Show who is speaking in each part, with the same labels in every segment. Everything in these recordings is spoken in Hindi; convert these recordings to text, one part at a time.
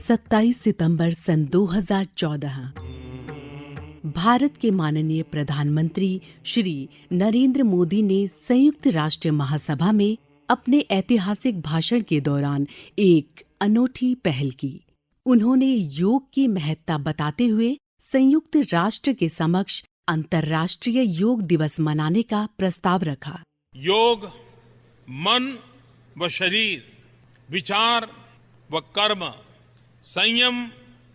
Speaker 1: 27 सितंबर सन 2014 भारत के माननीय प्रधानमंत्री श्री नरेंद्र मोदी ने संयुक्त राष्ट्र महासभा में अपने ऐतिहासिक भाषण के दौरान एक अनोखी पहल की। उन्होंने योग की महत्ता बताते हुए संयुक्त राष्ट्र के समक्ष अंतर्राष्ट्रीय योग दिवस मनाने का प्रस्ताव रखा।
Speaker 2: योग मन व शरीर, विचार व कर्म, संयम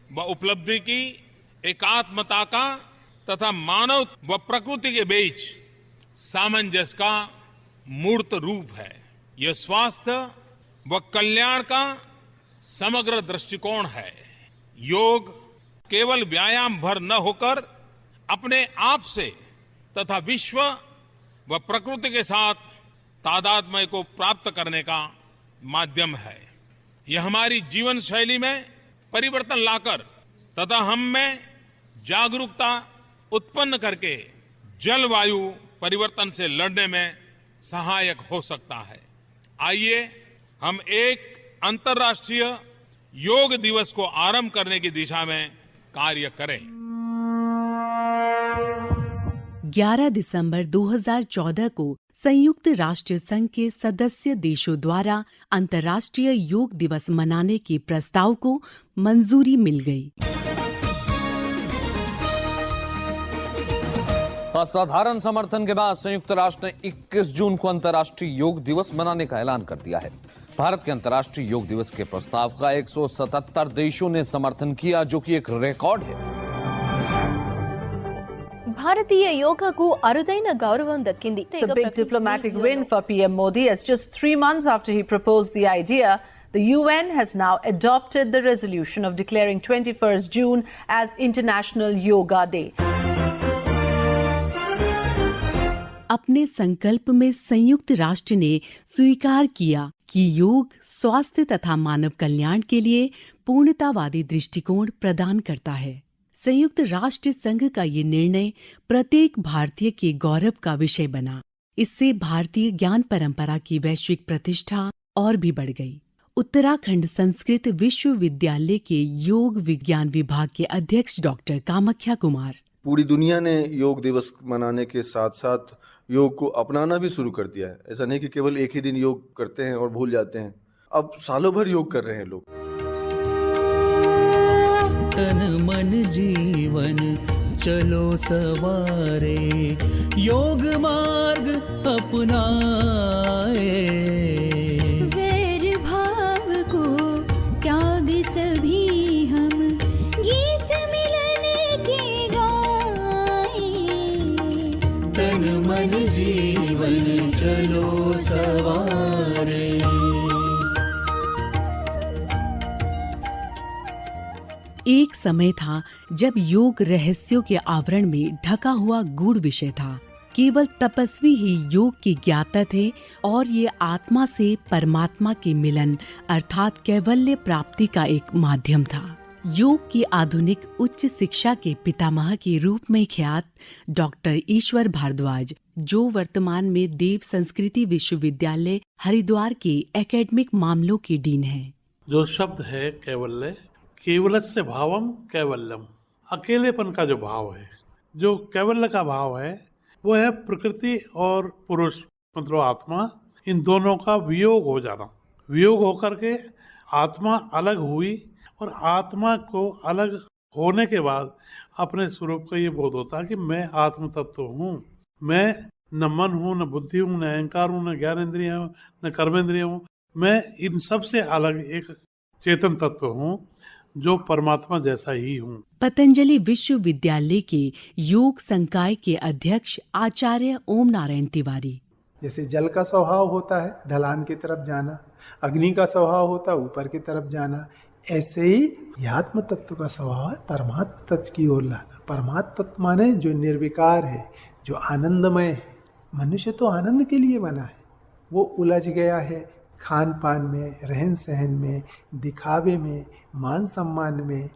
Speaker 2: व उपलब्धि की एकात्मता का तथा मानव व प्रकृति के बीच सामंजस्य का मूर्त रूप है। यह स्वास्थ्य व कल्याण का समग्र दृष्टिकोण है। योग केवल व्यायाम भर न होकर अपने आप से तथा विश्व व प्रकृति के साथ तादात्म्य को प्राप्त करने का माध्यम है। यह हमारी जीवन शैली में परिवर्तन लाकर तथा हम में जागरूकता उत्पन्न करके जलवायु परिवर्तन से लड़ने में सहायक हो सकता है। आइए हम एक अंतर्राष्ट्रीय योग दिवस को आरंभ करने की दिशा में कार्य करें।
Speaker 1: 11 दिसंबर 2014 को संयुक्त राष्ट्र संघ के सदस्य देशों द्वारा अंतर्राष्ट्रीय योग दिवस मनाने के प्रस्ताव को मंजूरी मिल गई।
Speaker 3: असाधारण समर्थन के बाद संयुक्त राष्ट्र ने 21 जून को अंतर्राष्ट्रीय योग दिवस मनाने का ऐलान कर दिया है। भारत के अंतर्राष्ट्रीय योग दिवस के प्रस्ताव का 177 देशों ने समर्थन किया, जो कि एक रिकॉर्ड है।
Speaker 4: భారతీయ యోగాకు అరుదైన గౌరవం దక్కింది.
Speaker 5: The big diplomatic win for PM Modi, as just 3 months after he proposed the idea, the UN has now adopted the resolution of declaring 21st June as International Yoga Day.
Speaker 1: अपने संकल्प में संयुक्त राष्ट्र ने स्वीकार किया कि योग स्वास्थ्य तथा मानव कल्याण के लिए पूर्णतावादी दृष्टिकोण प्रदान करता है। संयुक्त राष्ट्र संघ का ये निर्णय प्रत्येक भारतीय के गौरव का विषय बना। इससे भारतीय ज्ञान परंपरा की वैश्विक प्रतिष्ठा और भी बढ़ गई। उत्तराखंड संस्कृत विश्वविद्यालय के योग विज्ञान विभाग के अध्यक्ष डॉक्टर कामाख्या कुमार,
Speaker 6: पूरी दुनिया ने योग दिवस मनाने के साथ साथ योग को अपनाना भी शुरू कर दिया है। ऐसा नहीं कि केवल एक ही दिन योग करते हैं और भूल जाते हैं। अब सालों भर योग कर रहे हैं लोग।
Speaker 7: तन मन जीवन चलो सवारे, योग मार्ग अपनाए।
Speaker 8: वैर भाव को त्याग सभी हम, गीत मिलन के गाए।
Speaker 7: तन मन जीवन चलो सवारे।
Speaker 1: एक समय था जब योग रहस्यों के आवरण में ढका हुआ गूढ़ विषय था। केवल तपस्वी ही योग के ज्ञाता थे और ये आत्मा से परमात्मा के मिलन अर्थात कैवल्य प्राप्ति का एक माध्यम था। योग की आधुनिक उच्च शिक्षा के पितामह के रूप में ख्यात डॉक्टर ईश्वर भारद्वाज, जो वर्तमान में देव संस्कृति विश्वविद्यालय हरिद्वार के एकेडमिक मामलों के डीन हैं।
Speaker 9: जो शब्द है कैवल्य, केवलस्य भावम कैवल्यम, अकेलेपन का जो भाव है, जो कैवल्य का भाव है, वो है प्रकृति और पुरुष मतलब आत्मा, इन दोनों का वियोग हो जाना। वियोग होकर के आत्मा अलग हुई और आत्मा को अलग होने के बाद अपने स्वरूप का ये बोध होता है कि मैं आत्म तत्व हूँ। मैं न मन हूँ, न बुद्धि हूँ, न अहंकार हूँ, न ज्ञानेंद्रिय हूँ, न कर्मेंद्रिय हूँ। मैं इन सब से अलग एक चेतन तत्व हूँ जो परमात्मा जैसा ही हूँ।
Speaker 1: पतंजलि विश्वविद्यालय के योग संकाय के अध्यक्ष आचार्य ओम नारायण तिवारी,
Speaker 10: जैसे जल का स्वभाव होता है ढलान की तरफ जाना, अग्नि का स्वभाव होता है ऊपर की तरफ जाना, ऐसे ही आत्म तत्व का स्वभाव है परमात्म तत्व की ओर लाना। परमात्म तत्व माने जो निर्विकार है, जो आनंदमय है। मनुष्य तो आनंद के लिए बना है, वो उलझ गया है खान पान में, रहन सहन में, दिखावे में, मान सम्मान में।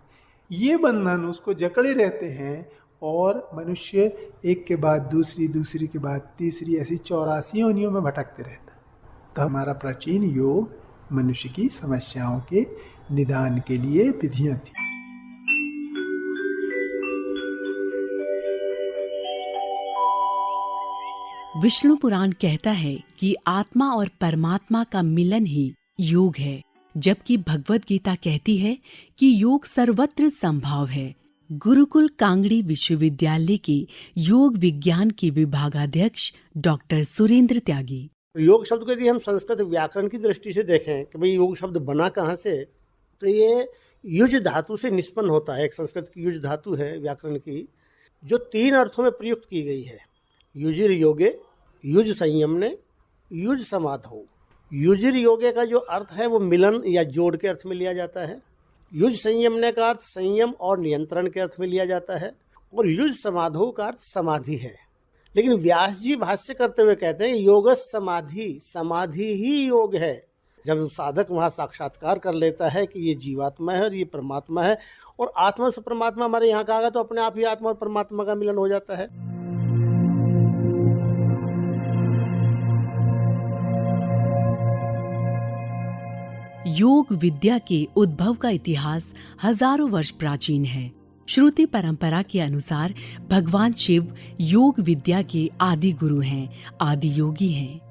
Speaker 10: ये बंधन उसको जकड़े रहते हैं और मनुष्य एक के बाद दूसरी, दूसरी के बाद तीसरी, ऐसी 84 योनियों में भटकते रहता। तो हमारा प्राचीन योग मनुष्य की समस्याओं के निदान के लिए विधियां थी।
Speaker 1: विष्णु पुराण कहता है कि आत्मा और परमात्मा का मिलन ही योग है, जबकि भगवत गीता कहती है कि योग सर्वत्र संभव है। गुरुकुल कांगड़ी विश्वविद्यालय के योग विज्ञान के विभागाध्यक्ष डॉक्टर सुरेंद्र त्यागी।
Speaker 11: योग शब्द को यदि हम संस्कृत व्याकरण की दृष्टि से देखें कि भाई योग शब्द बना कहाँ से, तो ये युज धातु से निष्पन्न होता है। एक संस्कृत की युज धातु है व्याकरण की, जो 3 अर्थों में प्रयुक्त की गई है। युजिर योगे, युज संयमने, युज समाधौ। युजिर योगे का जो अर्थ है वो मिलन या जोड़ के अर्थ में लिया जाता है। युज संयमने का अर्थ संयम और नियंत्रण के अर्थ में लिया जाता है, और युज समाधौ का अर्थ समाधि है। लेकिन व्यास जी भाष्य करते हुए कहते हैं योगस समाधि, समाधि ही योग है। जब साधक वहाँ साक्षात्कार कर लेता है कि ये जीवात्मा है और ये परमात्मा है, और आत्मा से परमात्मा हमारे यहाँ कहा गया, तो अपने आप ही आत्मा और परमात्मा का मिलन हो जाता है।
Speaker 1: योग विद्या के उद्भव का इतिहास हजारों वर्ष प्राचीन है। श्रुति परंपरा के अनुसार भगवान शिव योग विद्या के आदि गुरु हैं, आदि योगी हैं।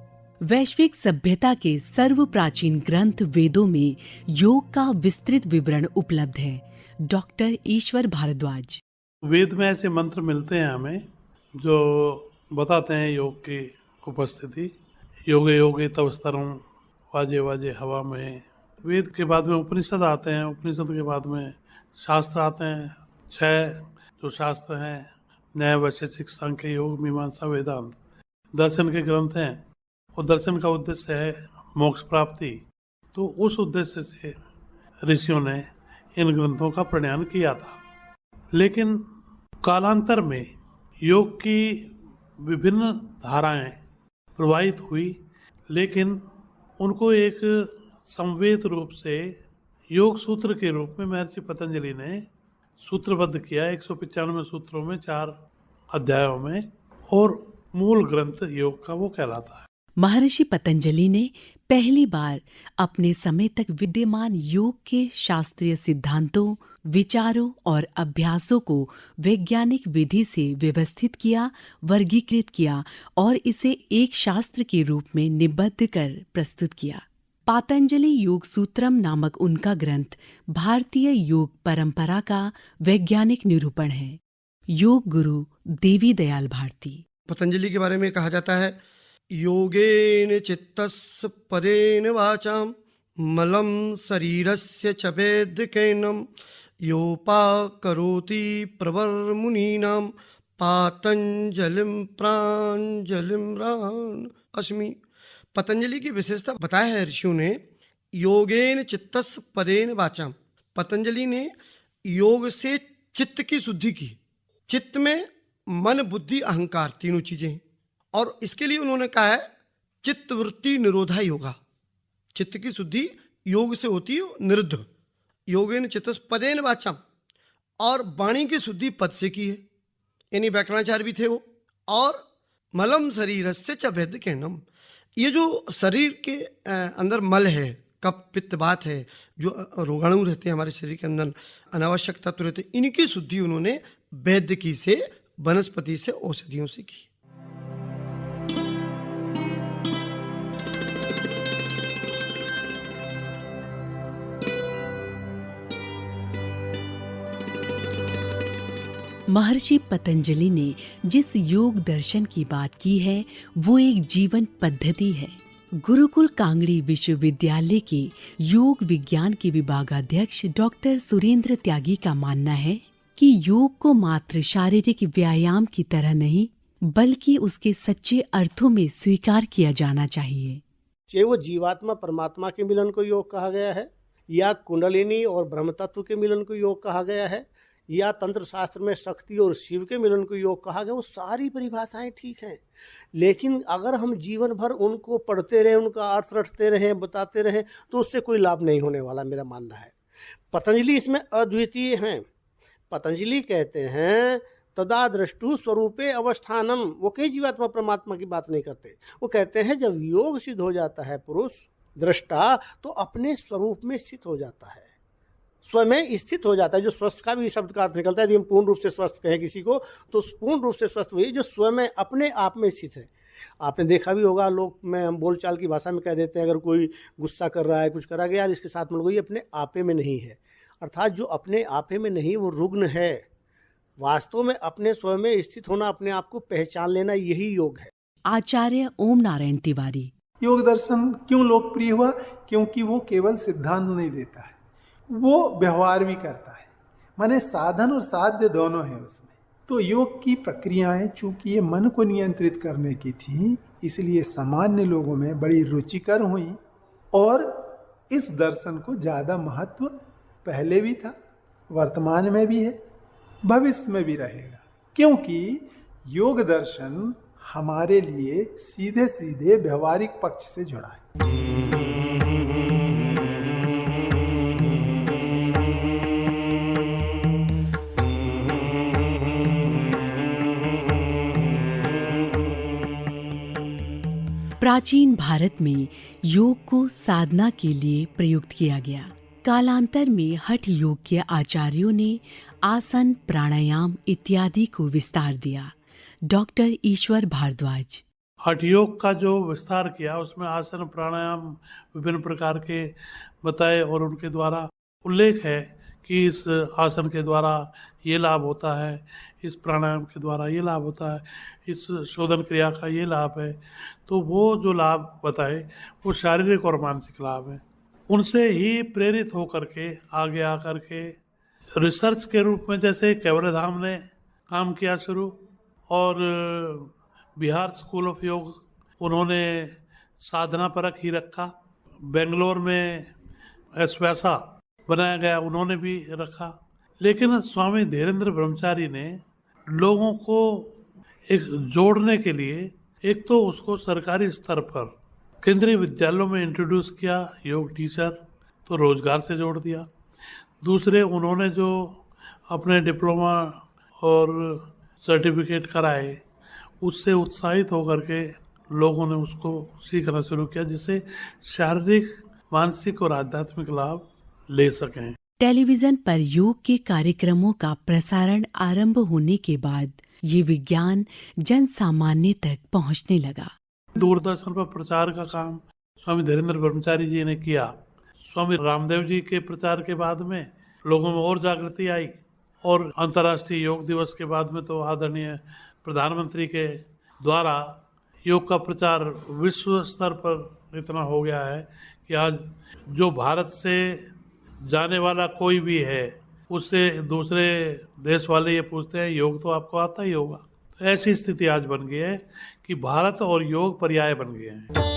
Speaker 1: वैश्विक सभ्यता के सर्व प्राचीन ग्रंथ वेदों में योग का विस्तृत विवरण उपलब्ध है। डॉक्टर ईश्वर भारद्वाज।
Speaker 9: वेद में ऐसे मंत्र मिलते हैं हमें जो बताते हैं योग की उपस्थिति। योगे योगे तव स्तरम, वाजे वाजे हवा में। वेद के बाद में उपनिषद आते हैं, उपनिषद के बाद में शास्त्र आते हैं। 6 जो शास्त्र हैं, न्याय, वैशेषिक, सांख्य, योग, मीमांसा, वेदांत, दर्शन के ग्रंथ हैं। और दर्शन का उद्देश्य है मोक्ष प्राप्ति। तो उस उद्देश्य से ऋषियों ने इन ग्रंथों का प्रणयन किया था। लेकिन कालांतर में योग की विभिन्न धाराएं प्रवाहित हुई, लेकिन उनको एक संवेद रूप से योग सूत्र के रूप में महर्षि पतंजलि ने सूत्रबद्ध किया 195 सूत्रों में 4 अध्यायों में, और मूल ग्रंथ योग का वो कहलाता है।
Speaker 1: महर्षि पतंजलि ने पहली बार अपने समय तक विद्यमान योग के शास्त्रीय सिद्धांतों, विचारों और अभ्यासों को वैज्ञानिक विधि से व्यवस्थित किया, वर्गीकृत किया और इसे एक शास्त्र के रूप में निबद्ध कर प्रस्तुत किया। पातंजलि योग सूत्रम नामक उनका ग्रंथ भारतीय योग परंपरा का वैज्ञानिक निरूपण है। योग गुरु देवी दयाल भारती।
Speaker 12: पतंजलि के बारे में कहा जाता है, योगेन चित्तस्य पदेन वाचाम मलं शरीरस्य च वेद्यकेनं योपाकरोति प्रवरमुनीनां पातंजलिं प्राञ्जलिं रान् अस्मि। पतंजलि की विशेषता बताया है ऋषियों ने। योगेन चित्तस्य पदेन वाचाम, पतंजलि ने योग से चित्त की शुद्धि की। चित्त में मन, बुद्धि, अहंकार तीनों चीजें, और इसके लिए उन्होंने कहा है चित्त वृत्ति निरोधा योगा। चित्त की शुद्धि योग से होती है, निरुद्ध। योगेन चित्तस्य पदेन वाचाम, और वाणी की शुद्धि पद से की है, यानी व्याकरणाचार्य भी थे वो। और मलम शरीरस्य च वेद्यकेनं, ये जो शरीर के अंदर मल है, कफ, पित्त, वात है, जो रोगाणु रहते हैं हमारे शरीर के अंदर, अनावश्यक तत्व रहते हैं, इनकी शुद्धि उन्होंने वैद्य की से, वनस्पति से, औषधियों से की।
Speaker 1: महर्षि पतंजलि ने जिस योग दर्शन की बात की है वो एक जीवन पद्धति है। गुरुकुल कांगड़ी विश्वविद्यालय के योग विज्ञान के विभागाध्यक्ष डॉक्टर सुरेंद्र त्यागी का मानना है कि योग को मात्र शारीरिक व्यायाम की तरह नहीं, बल्कि उसके सच्चे अर्थों में स्वीकार किया जाना चाहिए।
Speaker 11: चाहे वो जीवात्मा परमात्मा के मिलन को योग कहा गया है, या कुंडलिनी और ब्रह्म तत्व के मिलन को योग कहा गया है, या तंत्र शास्त्र में शक्ति और शिव के मिलन को योग कहा गया, वो सारी परिभाषाएं ठीक हैं। लेकिन अगर हम जीवन भर उनको पढ़ते रहें, उनका अर्थ रटते रहें, बताते रहें, तो उससे कोई लाभ नहीं होने वाला, मेरा मानना है। पतंजलि इसमें अद्वितीय हैं। पतंजलि कहते हैं तदा दृष्टु स्वरूपे अवस्थानम। वो कई जीवात्मा परमात्मा की बात नहीं करते, वो कहते हैं जब योग सिद्ध हो जाता है पुरुष, दृष्टा तो अपने स्वरूप में स्थित हो जाता है, स्वयं स्थित हो जाता है। जो स्वस्थ का भी शब्द का अर्थ निकलता है, यदि हम पूर्ण रूप से स्वस्थ कहें किसी को, तो पूर्ण रूप से स्वस्थ वही जो स्वयं अपने आप में स्थित है। आपने देखा भी होगा, लोग में हम बोलचाल की भाषा में कह देते हैं, अगर कोई गुस्सा कर रहा है, कुछ कर रहा है, यार इसके साथ में कोई अपने आपे में नहीं है। अर्थात जो अपने आपे में नहीं वो रुग्ण है। वास्तव में अपने स्वयं में स्थित होना, अपने आप को पहचान लेना, यही योग है।
Speaker 1: आचार्य ओम नारायण तिवारी।
Speaker 10: योग दर्शन क्यों लोकप्रिय हुआ? क्योंकि वो केवल सिद्धांत नहीं देता है, वो व्यवहार भी करता है, माने साधन और साध्य दोनों है उसमें। तो योग की प्रक्रियाएं चूंकि ये मन को नियंत्रित करने की थी, इसलिए सामान्य लोगों में बड़ी रुचिकर हुई और इस दर्शन को ज़्यादा महत्व पहले भी था, वर्तमान में भी है, भविष्य में भी रहेगा। क्योंकि योग दर्शन हमारे लिए सीधे सीधे व्यवहारिक पक्ष से जुड़ा है।
Speaker 1: प्राचीन भारत में योग को साधना के लिए प्रयुक्त किया गया। कालांतर में हठ योग के आचार्यों ने आसन, प्राणायाम इत्यादि को विस्तार दिया। डॉक्टर ईश्वर भारद्वाज।
Speaker 9: हठ योग का जो विस्तार किया, उसमें आसन, प्राणायाम विभिन्न प्रकार के बताए और उनके द्वारा उल्लेख है कि इस आसन के द्वारा ये लाभ होता है, इस प्राणायाम के द्वारा ये लाभ होता है, इस शोधन क्रिया का ये लाभ है। तो वो जो लाभ बताए वो शारीरिक और मानसिक लाभ है। उनसे ही प्रेरित होकर के आगे आकर के रिसर्च के रूप में जैसे कैवल्य धाम ने काम किया शुरू, और बिहार स्कूल ऑफ योग उन्होंने साधना परक ही रखा। बेंगलोर में एसवैसा बनाया गया, उन्होंने भी रखा। लेकिन स्वामी धीरेन्द्र ब्रह्मचारी ने लोगों को एक जोड़ने के लिए, एक तो उसको सरकारी स्तर पर केंद्रीय विद्यालयों में इंट्रोड्यूस किया, योग टीचर, तो रोजगार से जोड़ दिया। दूसरे, उन्होंने जो अपने डिप्लोमा और सर्टिफिकेट कराए, उससे उत्साहित होकर के लोगों ने उसको सीखना शुरू किया, जिससे शारीरिक, मानसिक और आध्यात्मिक लाभ ले सकें।
Speaker 1: टेलीविजन पर योग के कार्यक्रमों का प्रसारण आरंभ होने के बाद ये विज्ञान जन सामान्य तक पहुंचने लगा।
Speaker 9: दूरदर्शन पर प्रचार का काम स्वामी धीरेन्द्र ब्रह्मचारी जी ने किया। स्वामी रामदेव जी के प्रचार के बाद में लोगों में और जागृति आई, और अंतर्राष्ट्रीय योग दिवस के बाद में तो आदरणीय प्रधानमंत्री के द्वारा योग का प्रचार विश्व स्तर पर इतना हो गया है कि आज जो भारत से जाने वाला कोई भी है, उससे दूसरे देश वाले ये पूछते हैं योग तो आपको आता ही होगा। तो ऐसी स्थिति आज बन गई है कि भारत और योग पर्याय बन गए हैं।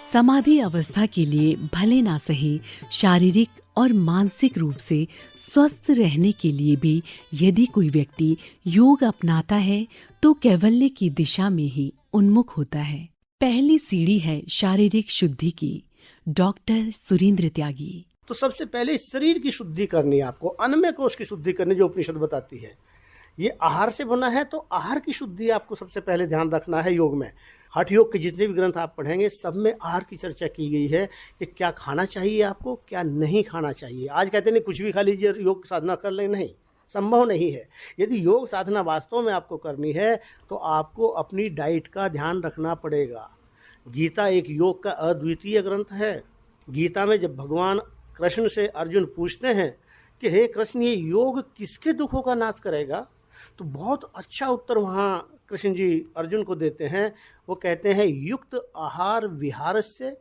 Speaker 1: समाधि अवस्था के लिए भले ना सही, शारीरिक और मानसिक रूप से स्वस्थ रहने के लिए भी यदि कोई व्यक्ति योग अपनाता है तो कैवल्य की दिशा में ही उन्मुख होता है। पहली सीढ़ी है शारीरिक शुद्धि की। डॉक्टर सुरेंद्र त्यागी।
Speaker 11: तो सबसे पहले शरीर की शुद्धि करनी है आपको, अन्नमय कोश की शुद्धि करनी, जो उपनिषद बताती है। ये आहार से बना है, तो आहार की शुद्धि आपको सबसे पहले ध्यान रखना है। योग में, हठ योग के जितने भी ग्रंथ आप पढ़ेंगे, सब में आहार की चर्चा की गई है कि क्या खाना चाहिए आपको, क्या नहीं खाना चाहिए। आज कहते नहीं कुछ भी खा लीजिए, योग साधना कर लें, नहीं, संभव नहीं है। यदि योग साधना वास्तव में आपको करनी है तो आपको अपनी डाइट का ध्यान रखना पड़ेगा। गीता एक योग का अद्वितीय ग्रंथ है। गीता में जब भगवान कृष्ण से अर्जुन पूछते हैं कि हे कृष्ण, ये योग किसके दुखों का नाश करेगा, तो बहुत अच्छा उत्तर वहाँ कृष्ण जी अर्जुन को देते हैं। वो कहते हैं युक्त आहार विहारस्य,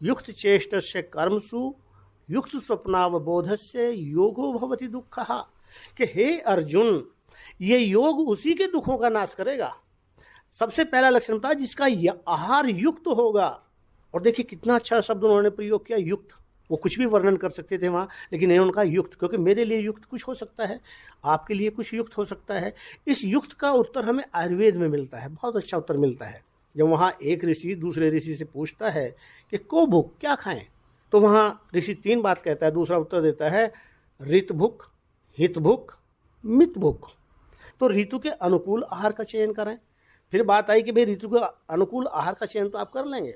Speaker 11: युक्त चेष्टस्य कर्मसु, युक्त स्वप्नावबोधस्य योगो भवति दुःखः। कि हे अर्जुन, ये योग उसी के दुखों का नाश करेगा। सबसे पहला लक्षण था जिसका आहार युक्त होगा। और देखिए कितना अच्छा शब्द उन्होंने प्रयोग किया, युक्त। वो कुछ भी वर्णन कर सकते थे वहाँ, लेकिन ये उनका युक्त, क्योंकि मेरे लिए युक्त कुछ हो सकता है, आपके लिए कुछ युक्त हो सकता है। इस युक्त का उत्तर हमें आयुर्वेद में मिलता है, बहुत अच्छा उत्तर मिलता है। जब वहाँ एक ऋषि दूसरे ऋषि से पूछता है कि को भूख क्या खाएं, तो वहाँ ऋषि 3 बात कहता है, दूसरा उत्तर देता है ऋत भुक, हित भुक, मित भुक। तो ऋतु के अनुकूल आहार का चयन करें। फिर बात आई कि भाई ऋतु के अनुकूल आहार का चयन तो आप कर लेंगे,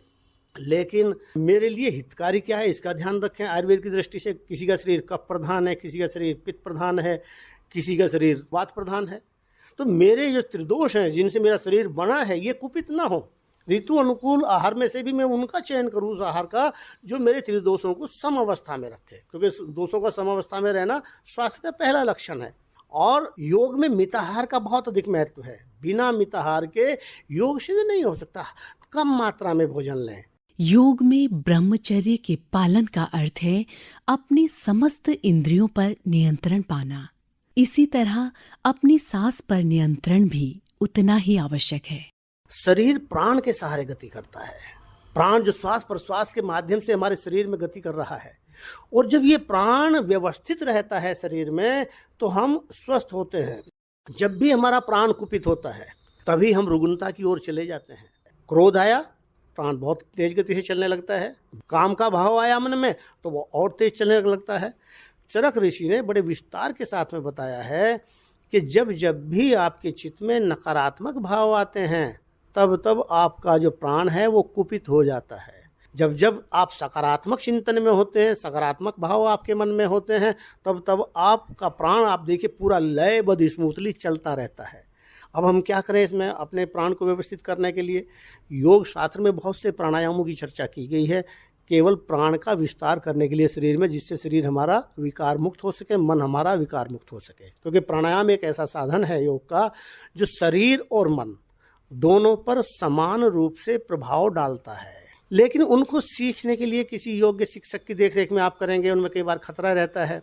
Speaker 11: लेकिन मेरे लिए हितकारी क्या है इसका ध्यान रखें। आयुर्वेद की दृष्टि से किसी का शरीर कफ प्रधान है, किसी का शरीर पित्त प्रधान है, किसी का शरीर वात प्रधान है। तो मेरे जो त्रिदोष हैं जिनसे मेरा शरीर बना है ये कुपित ना हो। ऋतु अनुकूल आहार में से भी मैं उनका चयन करूँ उस आहार का जो मेरे त्रिदोषों को सम अवस्था में रखे, क्योंकि दोषों का सम अवस्था में रहना स्वास्थ्य का पहला लक्षण है। और योग में मिताहार का बहुत अधिक महत्व है। बिना मिताहार के योग सिद्ध नहीं हो सकता। कम मात्रा में भोजन लें।
Speaker 1: योग में ब्रह्मचर्य के पालन का अर्थ है अपने समस्त इंद्रियों पर नियंत्रण पाना। इसी तरह अपनी सांस पर नियंत्रण भी उतना ही आवश्यक है।
Speaker 11: शरीर प्राण के सहारे गति करता है। प्राण जो श्वास प्रश्वास के माध्यम से हमारे शरीर में गति कर रहा है, और जब ये प्राण व्यवस्थित रहता है शरीर में तो हम स्वस्थ होते हैं। जब भी हमारा प्राण कुपित होता है तभी हम रुग्णता की ओर चले जाते हैं। क्रोध आया, प्राण बहुत तेज गति से चलने लगता है। काम का भाव आया मन में तो वो और तेज चलने लगता है। चरक ऋषि ने बड़े विस्तार के साथ में बताया है कि जब जब भी आपके चित्त में नकारात्मक भाव आते हैं तब तब आपका जो प्राण है वो कुपित हो जाता है। जब जब आप सकारात्मक चिंतन में होते हैं, सकारात्मक भाव आपके मन में होते हैं, तब तब आपका प्राण आप देखिए पूरा लयबद्ध स्मूथली चलता रहता है। अब हम क्या करें इसमें अपने प्राण को व्यवस्थित करने के लिए? योग शास्त्र में बहुत से प्राणायामों की चर्चा की गई है केवल प्राण का विस्तार करने के लिए शरीर में, जिससे शरीर हमारा विकार मुक्त हो सके, मन हमारा विकार मुक्त हो सके। क्योंकि प्राणायाम एक ऐसा साधन है योग का जो शरीर और मन दोनों पर समान रूप से प्रभाव डालता है। लेकिन उनको सीखने के लिए किसी योग्य शिक्षक की देखरेख में आप करेंगे, उनमें कई बार खतरा रहता है।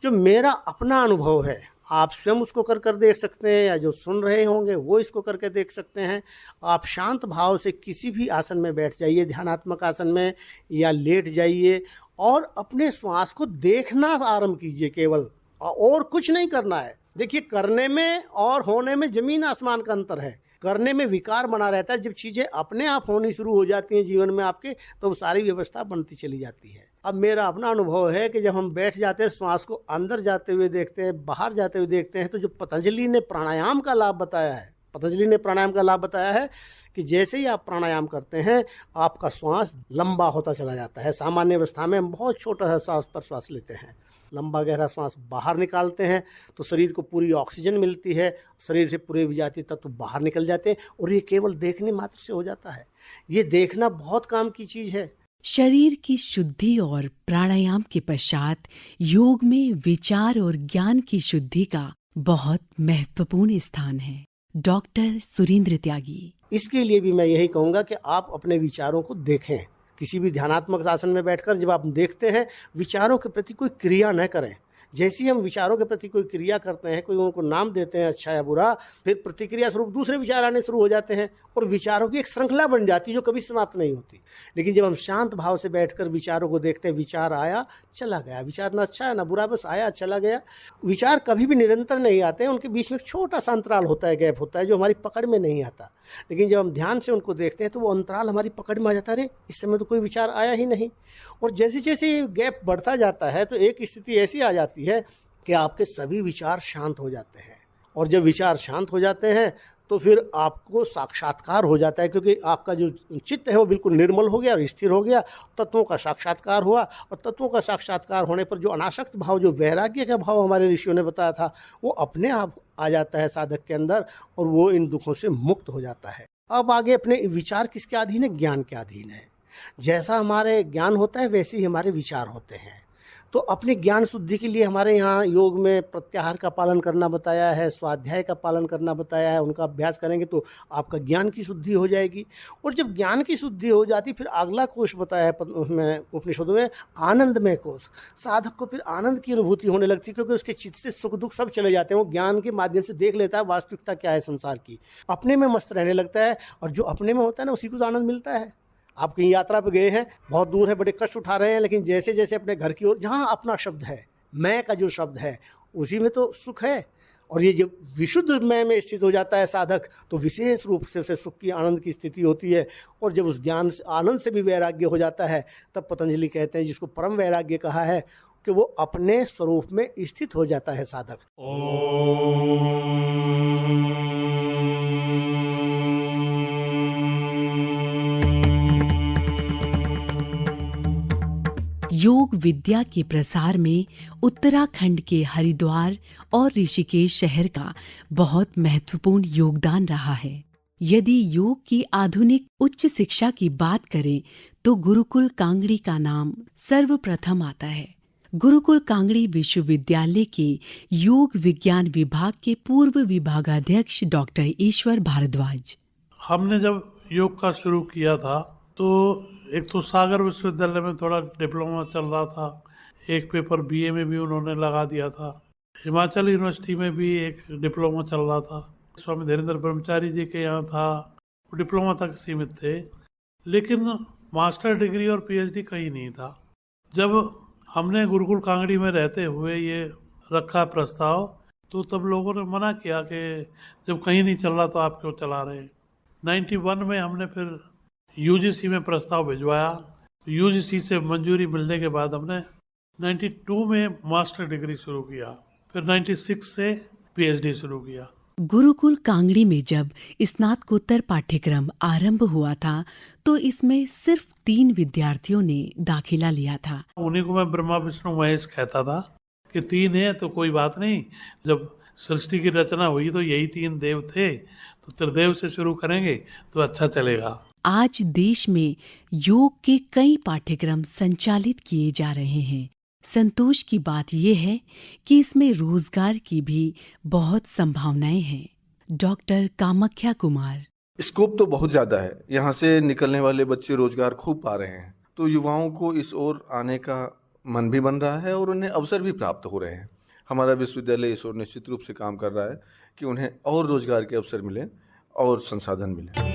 Speaker 11: जो मेरा अपना अनुभव है आप स्वयं उसको कर देख सकते हैं, या जो सुन रहे होंगे वो इसको करके देख सकते हैं। आप शांत भाव से किसी भी आसन में बैठ जाइए, ध्यानात्मक आसन में, या लेट जाइए और अपने श्वास को देखना आरंभ कीजिए केवल, और कुछ नहीं करना है। देखिए, करने में और होने में जमीन आसमान का अंतर है। करने में विकार बना रहता है, जब चीज़ें अपने आप होनी शुरू हो जाती हैं जीवन में आपके, तो वो सारी व्यवस्था बनती चली जाती है। अब मेरा अपना अनुभव है कि जब हम बैठ जाते हैं, श्वास को अंदर जाते हुए देखते हैं, बाहर जाते हुए देखते हैं, तो जो पतंजलि ने प्राणायाम का लाभ बताया है, पतंजलि ने प्राणायाम का लाभ बताया है कि जैसे ही आप प्राणायाम करते हैं आपका श्वास लंबा होता चला जाता है। सामान्य अवस्था में हम बहुत छोटा सा श्वास प्रश्वास लेते हैं, लंबा गहरा श्वास बाहर निकालते हैं तो शरीर को पूरी ऑक्सीजन मिलती है, शरीर से पूरे विजातीय तत्व बाहर निकल जाते हैं, और ये केवल देखने मात्र से हो जाता है। ये देखना बहुत काम की चीज़ है।
Speaker 1: शरीर की शुद्धि और प्राणायाम के पश्चात योग में विचार और ज्ञान की शुद्धि का बहुत महत्वपूर्ण स्थान है। डॉक्टर सुरेंद्र त्यागी।
Speaker 11: इसके लिए भी मैं यही कहूँगा कि आप अपने विचारों को देखें। किसी भी ध्यानात्मक आसन में बैठकर जब आप देखते हैं, विचारों के प्रति कोई क्रिया न करें। जैसे ही हम विचारों के प्रति कोई क्रिया करते हैं, कोई उनको नाम देते हैं अच्छा या बुरा, फिर प्रतिक्रिया स्वरूप दूसरे विचार आने शुरू हो जाते हैं और विचारों की एक श्रृंखला बन जाती है जो कभी समाप्त नहीं होती। लेकिन जब हम शांत भाव से बैठकर विचारों को देखते हैं, विचार आया चला गया, विचार ना अच्छा है ना बुरा, बस आया चला गया। विचार कभी भी निरंतर नहीं आते हैं, उनके बीच में एक छोटा सा अंतराल होता है, गैप होता है जो हमारी पकड़ में नहीं आता। लेकिन जब हम ध्यान से उनको देखते हैं तो वो अंतराल हमारी पकड़ में आ जाता है, इस समय तो कोई विचार आया ही नहीं। और जैसे जैसे ये गैप बढ़ता जाता है तो एक स्थिति ऐसी आ जाती है कि आपके सभी विचार शांत हो जाते हैं। और जब विचार शांत हो जाते हैं तो फिर आपको साक्षात्कार हो जाता है, क्योंकि आपका जो चित्त है वो बिल्कुल निर्मल हो गया और स्थिर हो गया। तत्वों का साक्षात्कार हुआ, और तत्वों का साक्षात्कार होने पर जो अनासक्त भाव, जो वैराग्य का भाव हमारे ऋषियों ने बताया था, वो अपने आप आ जाता है साधक के अंदर, और वो इन दुखों से मुक्त हो जाता है। अब आगे अपने विचार किसके अधीन है? ज्ञान के अधीन है। जैसा हमारे ज्ञान होता है वैसे ही हमारे विचार होते हैं। तो अपने ज्ञान शुद्धि के लिए हमारे यहाँ योग में प्रत्याहार का पालन करना बताया है, स्वाध्याय का पालन करना बताया है। उनका अभ्यास करेंगे तो आपका ज्ञान की शुद्धि हो जाएगी। और जब ज्ञान की शुद्धि हो जाती, फिर अगला कोष बताया है उसमें उपनिषदों में, आनंदमय कोष। साधक को फिर आनंद की अनुभूति होने लगती है, क्योंकि उसके चित्त से सुख दुख सब चले जाते हैं। वो ज्ञान के माध्यम से देख लेता है वास्तविकता क्या है संसार की, अपने में मस्त रहने लगता है। और जो अपने में होता है ना, उसी को आनंद मिलता है। आप कहीं यात्रा पे गए हैं, बहुत दूर है, बड़े कष्ट उठा रहे हैं, लेकिन जैसे जैसे अपने घर की ओर, जहाँ अपना शब्द है, मैं का जो शब्द है, उसी में तो सुख है। और ये जब विशुद्ध मय में स्थित हो जाता है साधक, तो विशेष रूप से उसे सुख की आनंद की स्थिति होती है। और जब उस ज्ञान आनंद से भी वैराग्य हो जाता है, तब पतंजलि कहते हैं, जिसको परम वैराग्य कहा है, कि वो अपने स्वरूप में स्थित हो जाता है साधक।
Speaker 1: योग विद्या के प्रसार में उत्तराखंड के हरिद्वार और ऋषिकेश शहर का बहुत महत्वपूर्ण योगदान रहा है। यदि योग की आधुनिक उच्च शिक्षा की बात करें तो गुरुकुल कांगड़ी का नाम सर्वप्रथम आता है। गुरुकुल कांगड़ी विश्वविद्यालय के योग विज्ञान विभाग के पूर्व विभागाध्यक्ष डॉक्टर ईश्वर भारद्वाज।
Speaker 9: हमने जब योग का शुरू किया था तो एक तो सागर विश्वविद्यालय में थोड़ा डिप्लोमा चल रहा था, एक पेपर बीए में भी उन्होंने लगा दिया था, हिमाचल यूनिवर्सिटी में भी एक डिप्लोमा चल रहा था, स्वामी धीरेन्द्र ब्रह्मचारी जी के यहाँ था, वो डिप्लोमा तक सीमित थे, लेकिन मास्टर डिग्री और पीएचडी कहीं नहीं था। जब हमने गुरुकुल कांगड़ी में रहते हुए ये रखा प्रस्ताव, तो तब लोगों ने मना किया कि जब कहीं नहीं चल रहा तो आप क्यों चला रहे हैं। 91 में हमने फिर यूजीसी में प्रस्ताव भिजवाया, यूजीसी से मंजूरी मिलने के बाद हमने 92 में मास्टर डिग्री शुरू किया, फिर 96 से पीएचडी शुरू किया।
Speaker 1: गुरुकुल कांगड़ी में जब स्नातकोत्तर पाठ्यक्रम आरंभ हुआ था तो इसमें सिर्फ 3 विद्यार्थियों ने दाखिला लिया था।
Speaker 9: उन्हीं को मैं ब्रह्मा विष्णु महेश कहता था कि 3 है तो कोई बात नहीं, जब सृष्टि की रचना हुई तो यही 3 देव थे, तो त्रिदेव से शुरू करेंगे तो अच्छा चलेगा।
Speaker 1: आज देश में योग के कई पाठ्यक्रम संचालित किए जा रहे हैं। संतोष की बात यह है कि इसमें रोजगार की भी बहुत संभावनाएं हैं। डॉक्टर कामाख्या कुमार।
Speaker 6: स्कोप तो बहुत ज़्यादा है, यहाँ से निकलने वाले बच्चे रोजगार खूब पा रहे हैं, तो युवाओं को इस ओर आने का मन भी बन रहा है और उन्हें अवसर भी प्राप्त हो रहे हैं। हमारा विश्वविद्यालय इस ओर निश्चित रूप से काम कर रहा है कि उन्हें और रोजगार के अवसर मिले और संसाधन मिले।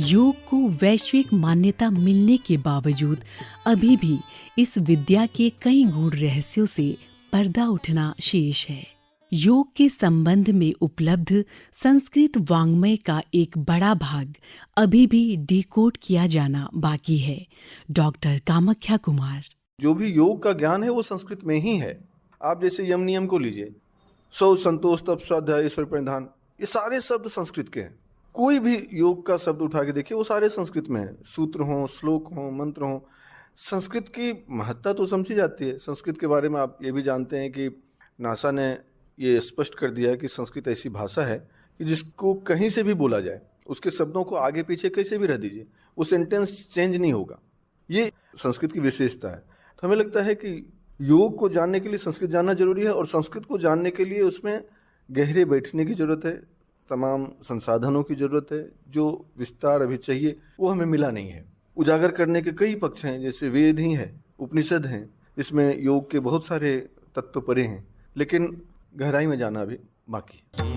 Speaker 1: योग को वैश्विक मान्यता मिलने के बावजूद अभी भी इस विद्या के कई गूढ़ रहस्यों से पर्दा उठना शेष है। योग के संबंध में उपलब्ध संस्कृत वाङ्मय का एक बड़ा भाग अभी भी डिकोड किया जाना बाकी है। डॉक्टर कामाख्या कुमार।
Speaker 6: जो भी योग का ज्ञान है वो संस्कृत में ही है। आप जैसे यम नियम को लीजिए, सौ संतोष तप स्वाध्याय ईश्वर प्रणिधान, ये सारे शब्द संस्कृत के हैं। कोई भी योग का शब्द उठा के देखिए, वो सारे संस्कृत में है। सूत्र हो, श्लोक हो, मंत्र हो, संस्कृत की महत्ता तो समझी जाती है। संस्कृत के बारे में आप ये भी जानते हैं कि नासा ने ये स्पष्ट कर दिया है कि संस्कृत ऐसी भाषा है कि जिसको कहीं से भी बोला जाए, उसके शब्दों को आगे पीछे कैसे भी रख दीजिए, वो सेंटेंस चेंज नहीं होगा। ये संस्कृत की विशेषता है। तो हमें लगता है कि योग को जानने के लिए संस्कृत जानना जरूरी है, और संस्कृत को जानने के लिए उसमें गहरे बैठने की जरूरत है, तमाम संसाधनों की जरूरत है। जो विस्तार अभी चाहिए वो हमें मिला नहीं है। उजागर करने के कई पक्ष हैं, जैसे वेद ही है, उपनिषद हैं, इसमें योग के बहुत सारे तत्व पड़े हैं, लेकिन गहराई में जाना अभी बाकी है।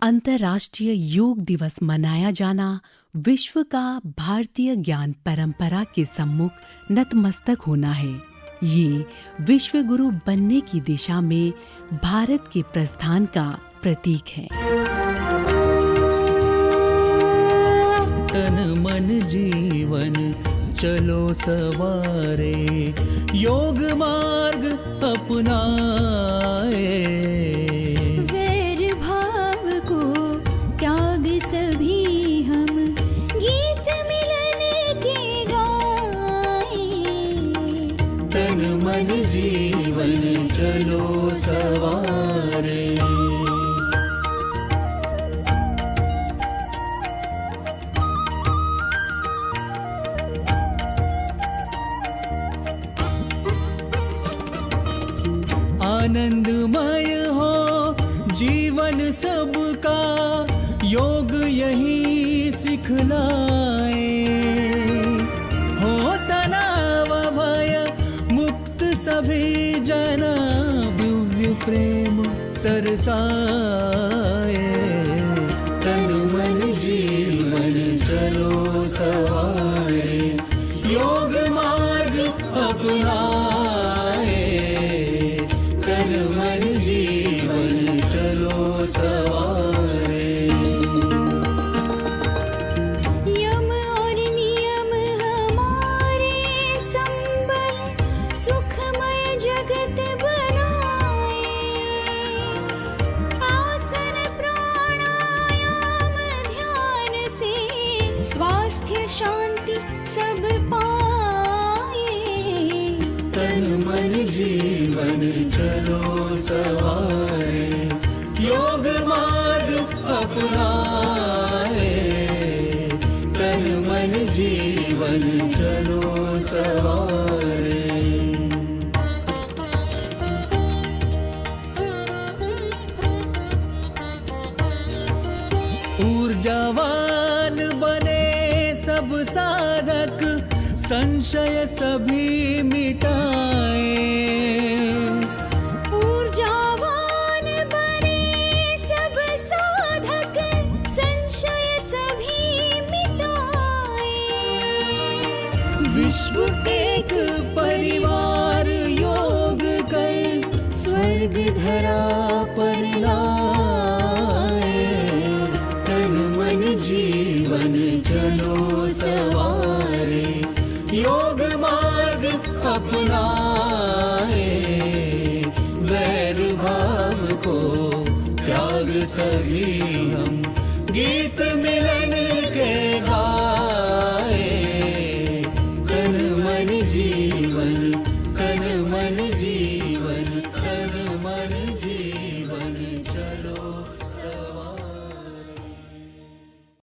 Speaker 1: अंतर्राष्ट्रीय योग दिवस मनाया जाना विश्व का भारतीय ज्ञान परंपरा के सम्मुख नतमस्तक होना है। ये विश्व गुरु बनने की दिशा में भारत के प्रस्थान का प्रतीक है।
Speaker 7: तन मन जीवन चलो सवारे, योग मार्ग अपनाए,
Speaker 8: वैर भाव को त्याग सभी हम गीत मिलने के गाए।
Speaker 7: तन मन जीवन चलो सवारे। आनंदमय हो जीवन सबका, योग यही सिखलाए। हो तनाव भय मुक्त सा सभी जना दिव्य प्रेम सरसाए। तन मन जीवन चलो सवारे, योग मार्ग अपनाए। तन मन जीवन चलो सवारे।
Speaker 8: यम और नियम हमारे संबल सुखमय जगत बनाए। आसन प्राणायाम ध्यान से स्वास्थ्य शांति सब पाए।
Speaker 7: तन मन जीवन चलो सवारे, योग मार्ग अपनाए। तन मन जीवन चलो सवारे। ऊर्जावान बने सब साधक, संशय सभी मिटाए।
Speaker 8: ऊर्जावान बने सब साधक, संशय सभी मिटाए।
Speaker 7: विश्व एक परिवार योग कर, स्वर्ग धरा पर लाए। तन मन जीवन चलो सवारे, योग मार्ग अपनाए। वैर भाव को त्याग सभी हम, गीत मिलन के गाए। तन मन जीवन, तन मन जीवन, तन मन जीवन चलो सवारे।